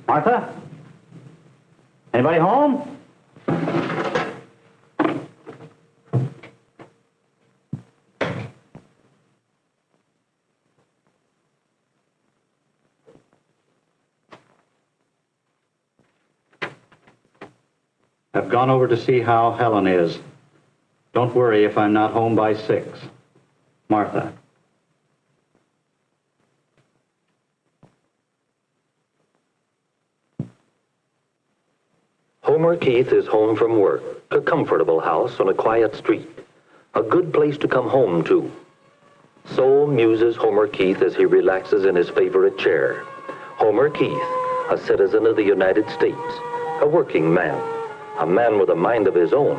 Martha? Anybody home? I've gone over to see how Helen is. Don't worry if I'm not home by 6. Martha. Homer Keith is home from work, a comfortable house on a quiet street, a good place to come home to. So muses Homer Keith as he relaxes in his favorite chair. Homer Keith, a citizen of the United States, a working man, a man with a mind of his own.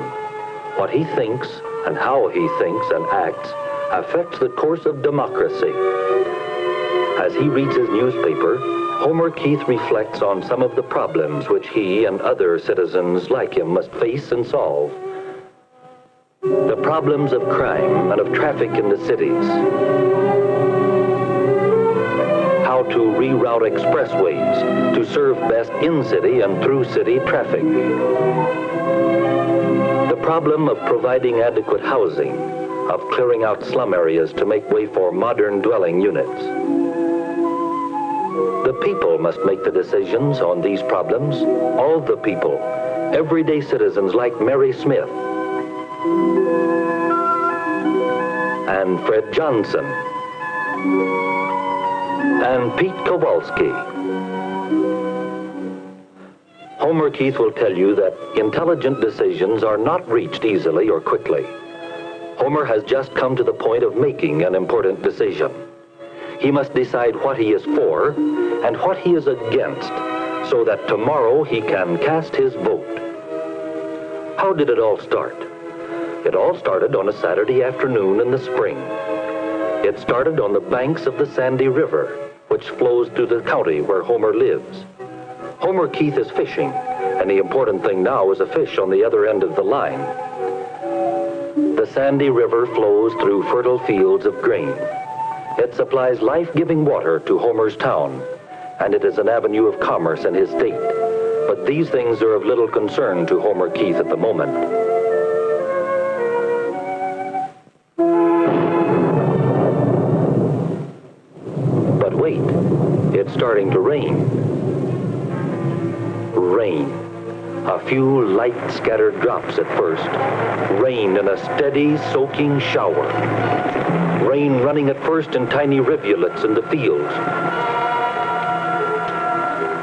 What he thinks and how he thinks and acts affects the course of democracy. As he reads his newspaper, Homer Keith reflects on some of the problems which he and other citizens like him must face and solve. The problems of crime and of traffic in the cities. How to reroute expressways to serve best in-city and through-city traffic. The problem of providing adequate housing, of clearing out slum areas to make way for modern dwelling units. The people must make the decisions on these problems, all the people, everyday citizens like Mary Smith and Fred Johnson and Pete Kowalski. Homer Keith will tell you that intelligent decisions are not reached easily or quickly. Homer has just come to the point of making an important decision. He must decide what he is for and what he is against, so that tomorrow he can cast his vote. How did it all start? It all started on a Saturday afternoon in the spring. It started on the banks of the Sandy River, which flows through the county where Homer lives. Homer Keith is fishing, and the important thing now is a fish on the other end of the line. The Sandy River flows through fertile fields of grain. It supplies life-giving water to Homer's town, and it is an avenue of commerce in his state. But these things are of little concern to Homer Keith at the moment. But wait, it's starting to rain. Rain. A few light scattered drops at first. Rain in a steady, soaking shower. Rain running at first in tiny rivulets in the fields.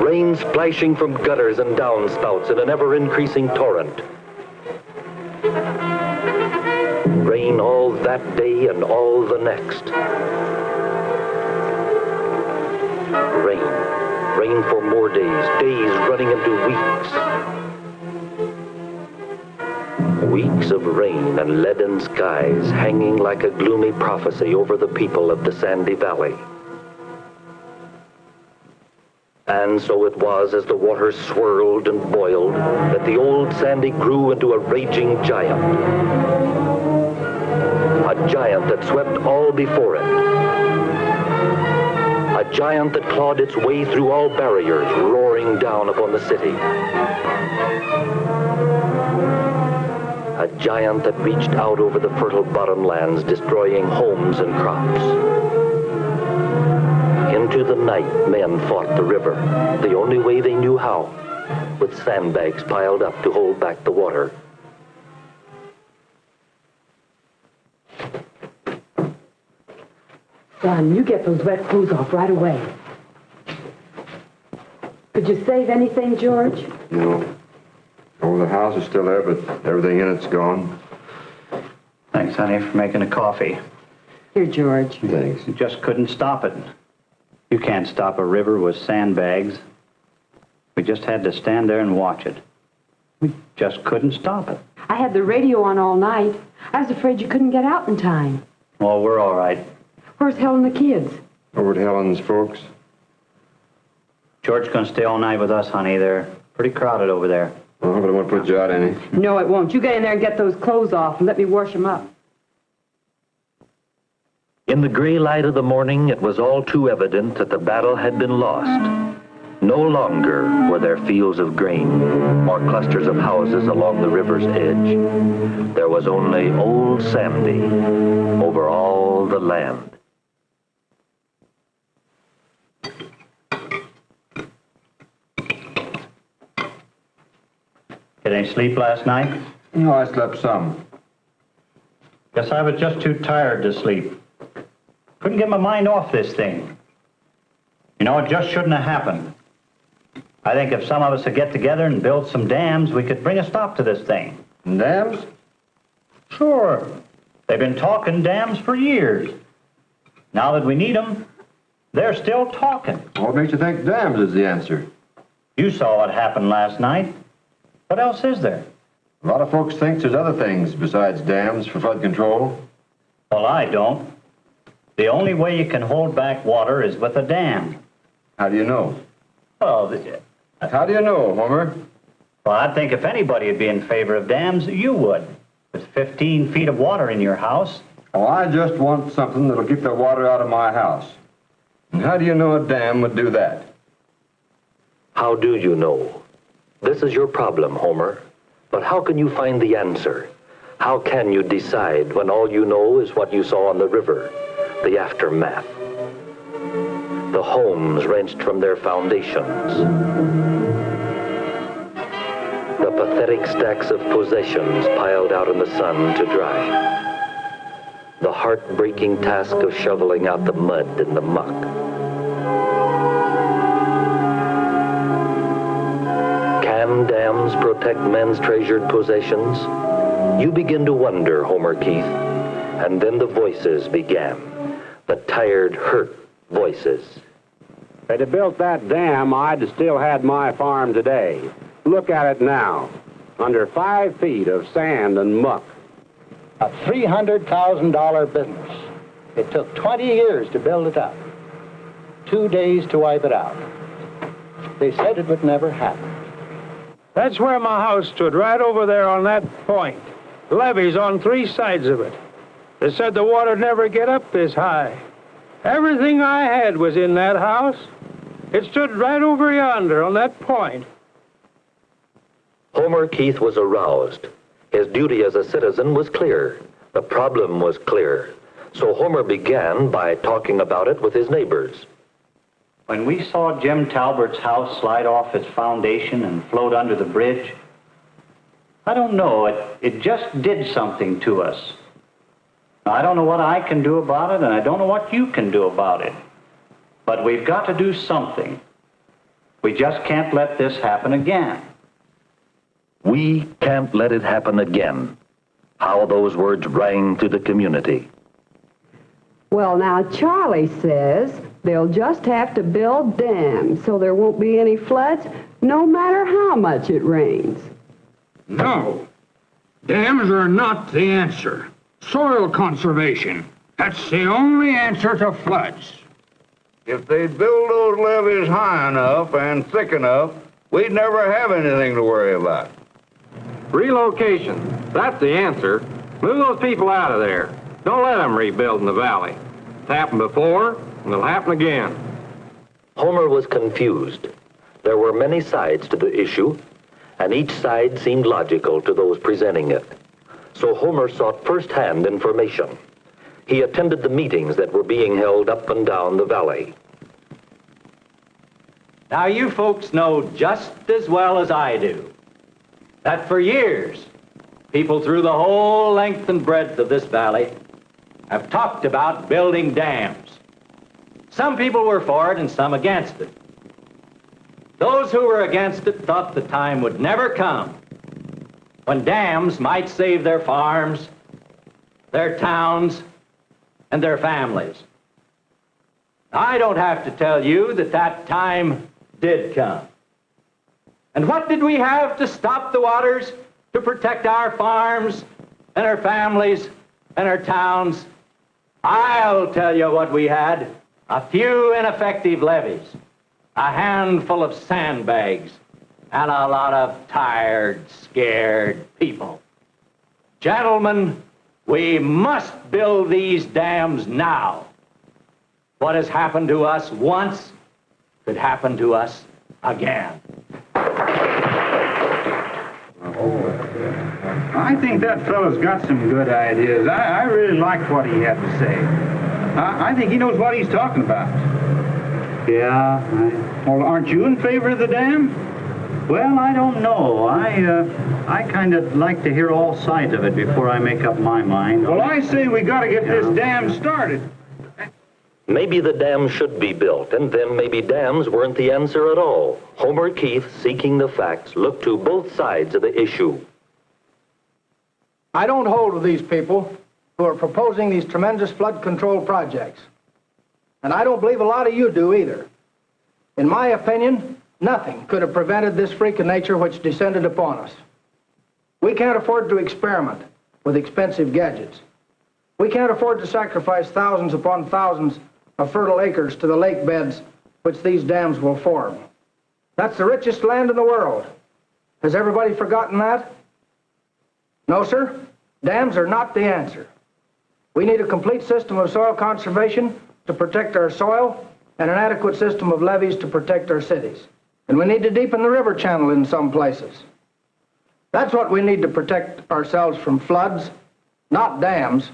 Rain splashing from gutters and downspouts in an ever-increasing torrent. Rain all that day and all the next. Rain. Rain for more days, days running into weeks. Weeks of rain and leaden skies hanging like a gloomy prophecy over the people of the Sandy Valley. And so it was, as the water swirled and boiled, that the old Sandy grew into a raging giant. A giant that swept all before it. A giant that clawed its way through all barriers, roaring down upon the city. A giant that reached out over the fertile bottomlands, destroying homes and crops. Into the night, men fought the river, the only way they knew how, with sandbags piled up to hold back the water. Son, you get those wet clothes off right away. Could you save anything, George? No. Oh, the house is still there, but everything in it's gone. Thanks, honey, for making a coffee. Here, George. Thanks. You just couldn't stop it. You can't stop a river with sandbags. We just had to stand there and watch it. We just couldn't stop it. I had the radio on all night. I was afraid you couldn't get out in time. Oh, we're all right. Where's Helen and the kids? Over at Helen's folks. George's gonna stay all night with us, honey. They're pretty crowded over there. Oh, but I won't put you out any. No, it won't. You get in there and get those clothes off and let me wash them up. In the gray light of the morning, it was all too evident that the battle had been lost. No longer were there fields of grain or clusters of houses along the river's edge. There was only old Sandy over all the land. Get any sleep last night? No, I slept some. Guess I was just too tired to sleep. Couldn't get my mind off this thing. You know, it just shouldn't have happened. I think if some of us would get together and build some dams, we could bring a stop to this thing. Dams? Sure. They've been talking dams for years. Now that we need them, they're still talking. What makes you think dams is the answer? You saw what happened last night. What else is there? A lot of folks think there's other things besides dams for flood control. Well, I don't. The only way you can hold back water is with a dam. How do you know? Well, How do you know, Homer? I think if anybody would be in favor of dams, you would. With 15 feet of water in your house. Oh, I just want something that'll keep the water out of my house. And how do you know a dam would do that? How do you know? This is your problem, Homer. But how can you find the answer? How can you decide when all you know is what you saw on the river, the aftermath? The homes wrenched from their foundations. The pathetic stacks of possessions piled out in the sun to dry. The heartbreaking task of shoveling out the mud and the muck. Can dams protect men's treasured possessions? You begin to wonder, Homer Keith. And then the voices began. The tired, hurt voices. If they'd have built that dam, I'd have still had my farm today. Look at it now. Under 5 feet of sand and muck. A $300,000 business. It took 20 years to build it up. 2 days to wipe it out. They said it would never happen. That's where my house stood, right over there on that point. Levees on 3 sides of it. They said the water'd never get up this high. Everything I had was in that house. It stood right over yonder on that point. Homer Keith was aroused. His duty as a citizen was clear. The problem was clear. So Homer began by talking about it with his neighbors. When we saw Jim Talbert's house slide off its foundation and float under the bridge, I don't know, it just did something to us. Now, I don't know what I can do about it, and I don't know what you can do about it. But we've got to do something. We just can't let this happen again. We can't let it happen again. How those words rang through the community. Well, now, Charlie says they'll just have to build dams so there won't be any floods, no matter how much it rains. No. Dams are not the answer. Soil conservation. That's the only answer to floods. If they'd build those levees high enough and thick enough, we'd never have anything to worry about. Relocation. That's the answer. Move those people out of there. Don't let them rebuild in the valley. It's happened before, and it'll happen again. Homer was confused. There were many sides to the issue, and each side seemed logical to those presenting it. So Homer sought first-hand information. He attended the meetings that were being held up and down the valley. Now, you folks know just as well as I do that for years, people through the whole length and breadth of this valley have talked about building dams. Some people were for it and some against it. Those who were against it thought the time would never come when dams might save their farms, their towns, and their families. I don't have to tell you that that time did come. And what did we have to stop the waters, to protect our farms and our families and our towns? I'll tell you what we had. A few ineffective levees, a handful of sandbags, and a lot of tired, scared people. Gentlemen, we must build these dams now. What has happened to us once could happen to us again. I think that fellow's got some good ideas. I really liked what he had to say. I think he knows what he's talking about. Yeah, Well, aren't you in favor of the dam? well, I don't know. I kind of like to hear all sides of it before I make up my mind. Well, I say we got to get this dam started. Maybe the dam should be built, and then maybe dams weren't the answer at all. Homer Keith, seeking the facts, looked to both sides of the issue. I don't hold with these people who are proposing these tremendous flood control projects. And I don't believe a lot of you do either. In my opinion, nothing could have prevented this freak of nature which descended upon us. We can't afford to experiment with expensive gadgets. We can't afford to sacrifice thousands upon thousands of fertile acres to the lake beds which these dams will form. That's the richest land in the world. Has everybody forgotten that? No, sir. Dams are not the answer. We need a complete system of soil conservation to protect our soil and an adequate system of levees to protect our cities. And we need to deepen the river channel in some places. That's what we need to protect ourselves from floods, not dams.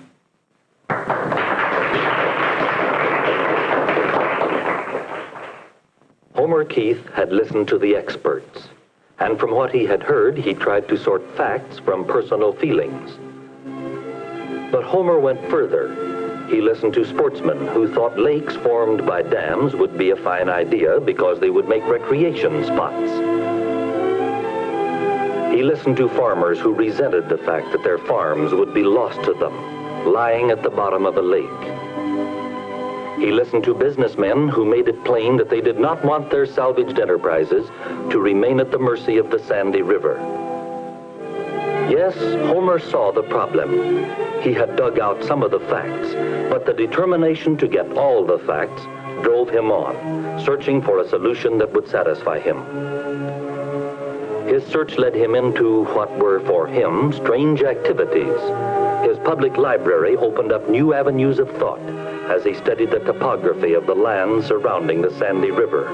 Homer Keith had listened to the experts, and from what he had heard, he tried to sort facts from personal feelings. But Homer went further. He listened to sportsmen who thought lakes formed by dams would be a fine idea because they would make recreation spots. He listened to farmers who resented the fact that their farms would be lost to them, lying at the bottom of a lake. He listened to businessmen who made it plain that they did not want their salvaged enterprises to remain at the mercy of the sandy river. Yes, Homer saw the problem. He had dug out some of the facts, but the determination to get all the facts drove him on, searching for a solution that would satisfy him. His search led him into what were, for him, strange activities. His public library opened up new avenues of thought as he studied the topography of the land surrounding the Sandy River.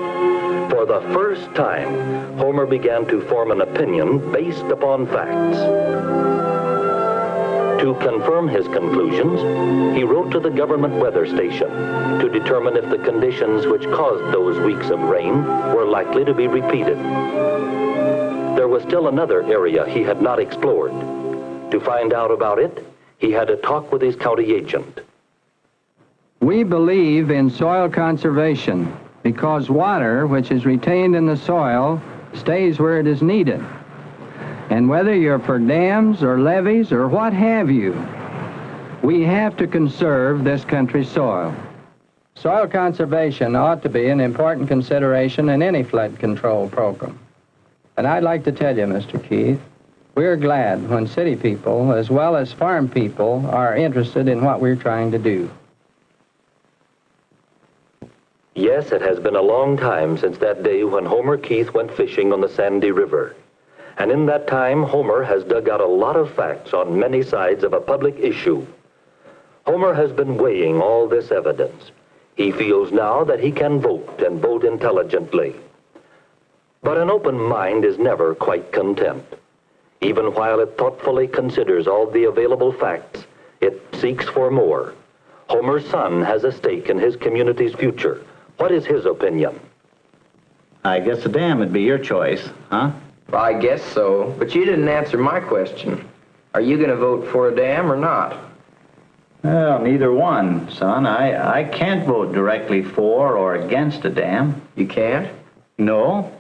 For the first time, Homer began to form an opinion based upon facts. To confirm his conclusions, he wrote to the government weather station to determine if the conditions which caused those weeks of rain were likely to be repeated. There was still another area he had not explored. To find out about it, he had a talk with his county agent. We believe in soil conservation because water, which is retained in the soil, stays where it is needed. And whether you're for dams or levees or what have you, we have to conserve this country's soil. Soil conservation ought to be an important consideration in any flood control program. And I'd like to tell you, Mr. Keith, we're glad when city people, as well as farm people, are interested in what we're trying to do. Yes, it has been a long time since that day when Homer Keith went fishing on the Sandy River. And in that time, Homer has dug out a lot of facts on many sides of a public issue. Homer has been weighing all this evidence. He feels now that he can vote, and vote intelligently. But an open mind is never quite content. Even while it thoughtfully considers all the available facts, it seeks for more. Homer's son has a stake in his community's future. What is his opinion? I guess a dam would be your choice, huh? Well, I guess so, but you didn't answer my question. Are you going to vote for a dam or not? Well, neither one, son. I can't vote directly for or against a dam. You can't? No,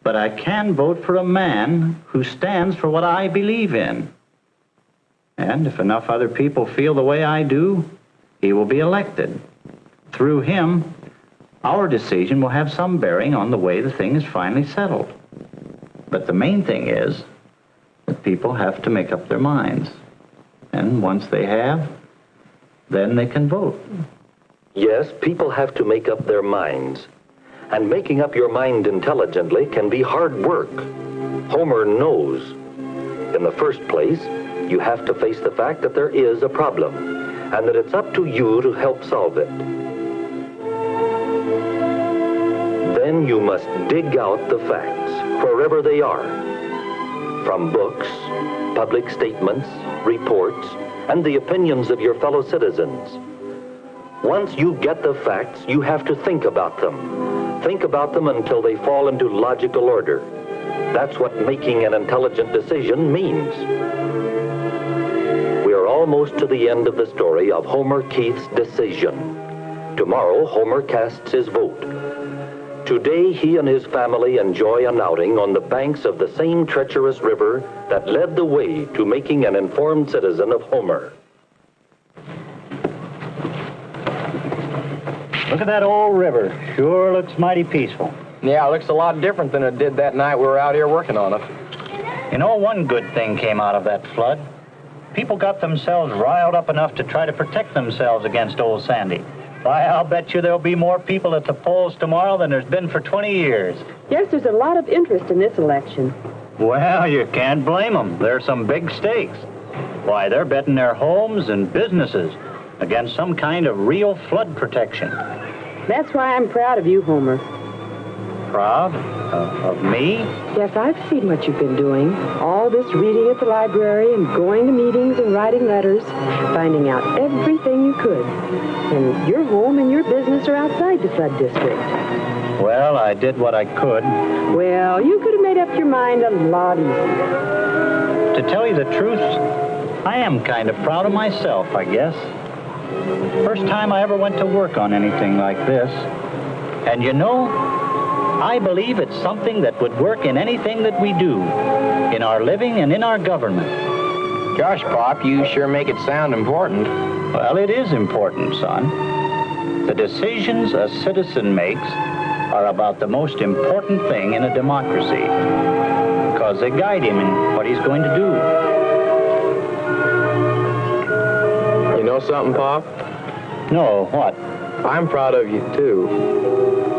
but I can vote for a man who stands for what I believe in. And if enough other people feel the way I do, he will be elected. Through him, our decision will have some bearing on the way the thing is finally settled. But the main thing is that people have to make up their minds. And once they have, then they can vote. Yes, people have to make up their minds. And making up your mind intelligently can be hard work. Homer knows. In the first place, you have to face the fact that there is a problem, and that it's up to you to help solve it. Then you must dig out the facts, wherever they are, from books, public statements, reports, and the opinions of your fellow citizens. Once you get the facts, you have to think about them. Think about them until they fall into logical order. That's what making an intelligent decision means. We are almost to the end of the story of Homer Keith's decision. Tomorrow, Homer casts his vote. Today, he and his family enjoy an outing on the banks of the same treacherous river that led the way to making an informed citizen of Homer. Look at that old river. Sure looks mighty peaceful. Yeah, it looks a lot different than it did that night we were out here working on it. You know, one good thing came out of that flood. People got themselves riled up enough to try to protect themselves against old Sandy. Why, I'll bet you there'll be more people at the polls tomorrow than there's been for 20 years. Yes, there's a lot of interest in this election. Well, you can't blame them. There's some big stakes. Why, they're betting their homes and businesses against some kind of real flood protection. That's why I'm proud of you, Homer. Proud? Of me? Yes, I've seen what you've been doing. All this reading at the library and going to meetings and writing letters, finding out everything you could. And your home and your business are outside the flood district. Well, I did what I could. Well, you could have made up your mind a lot easier. To tell you the truth, I am kind of proud of myself, I guess. First time I ever went to work on anything like this. And you know, I believe it's something that would work in anything that we do, in our living and in our government. Gosh, Pop, you sure make it sound important. Well, it is important, son. The decisions a citizen makes are about the most important thing in a democracy, because they guide him in what he's going to do. You know something, Pop? No, what? I'm proud of you, too.